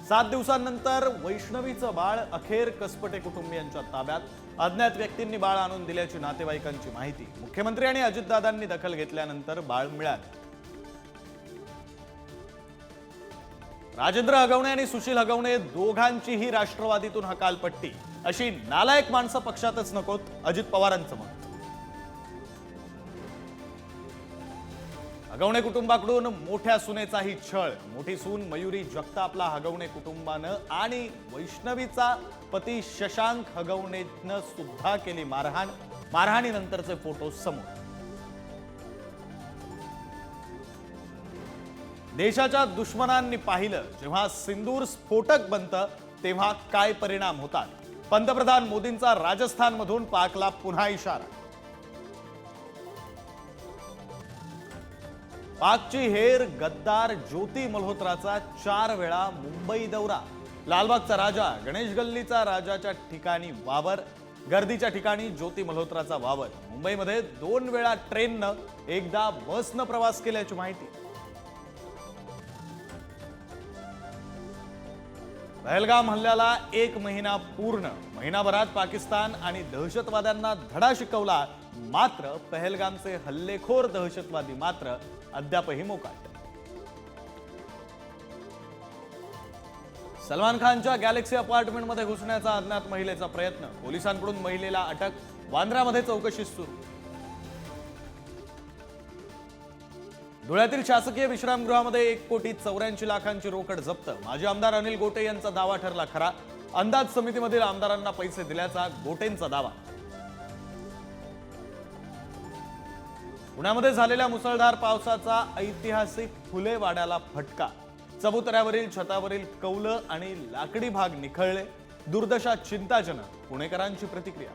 7 दिवसांनंतर वैष्णवीचं बाळ अखेर कसपटे कुटुंबियांच्या ताब्यात. अज्ञात व्यक्तींनी बाळ आणून दिल्याची नातेवाईकांची माहिती. मुख्यमंत्री आणि अजितदादांनी दखल घेतल्यानंतर बाळ मिळालं. राजेंद्र हगवणे आणि सुशील हगवणे दोघांचीही राष्ट्रवादीतून हकालपट्टी. अशी नालायक माणसं पक्षातच नकोत, अजित पवारांचं मत. हगवणे कुटुंबाकडून मोठ्या सुनेचाही छळ. मोठी सून मयुरी जगतापला हगवणे कुटुंबानं आणि वैष्णवीचा पती शशांक हगवणेनं सुद्धा केली मारहाण. मारहाणीनंतरचे फोटो समोर. देशाच्या दुश्मनांनी पाहिलं जेव्हा सिंदूर स्फोटक बनतं तेव्हा काय परिणाम होतात. पंतप्रधान मोदींचा राजस्थानमधून पाकला पुन्हा इशारा. पाकची हेर गद्दार ज्योती मल्होत्राचा 4 वेळा मुंबई दौरा. लालबागचा राजा, गणेश गल्लीचा राजाच्या ठिकाणी वावर. गर्दीच्या ठिकाणी ज्योती मल्होत्राचा वावर. मुंबईमध्ये 2 वेळा ट्रेननं, एकदा बसनं प्रवास केल्याची माहिती. पहलगाम हल्ल्याला 1 महिना पूर्ण. महिनाभरात पाकिस्तान आणि दहशतवाद्यांना धडा शिकवला. मात्र पहलगामचे हल्लेखोर दहशतवादी मात्र अद्यापही मोकाट. सलमान खानच्या गॅलेक्सी अपार्टमेंटमध्ये घुसण्याचा अज्ञात महिलेचा प्रयत्न. पोलिसांकडून महिलेला अटक. वांद्र्यामध्ये चौकशी सुरू. धुळ्यातील शासकीय विश्रामगृहामध्ये 1,84,00,000ची रोकड जप्त. माजी आमदार अनिल गोटे यांचा दावा ठरला खरा. अंदाज समितीमधील आमदारांना पैसे दिल्याचा गोटेंचा दावा. पुण्यामध्ये झालेल्या मुसळधार पावसाचा ऐतिहासिक फुले वाड्याला फटका. चबुतऱ्यावरील छतावरील कौलं आणि लाकडी भाग निखळले. दुर्दशा चिंताजनक. पुणेकरांची प्रतिक्रिया.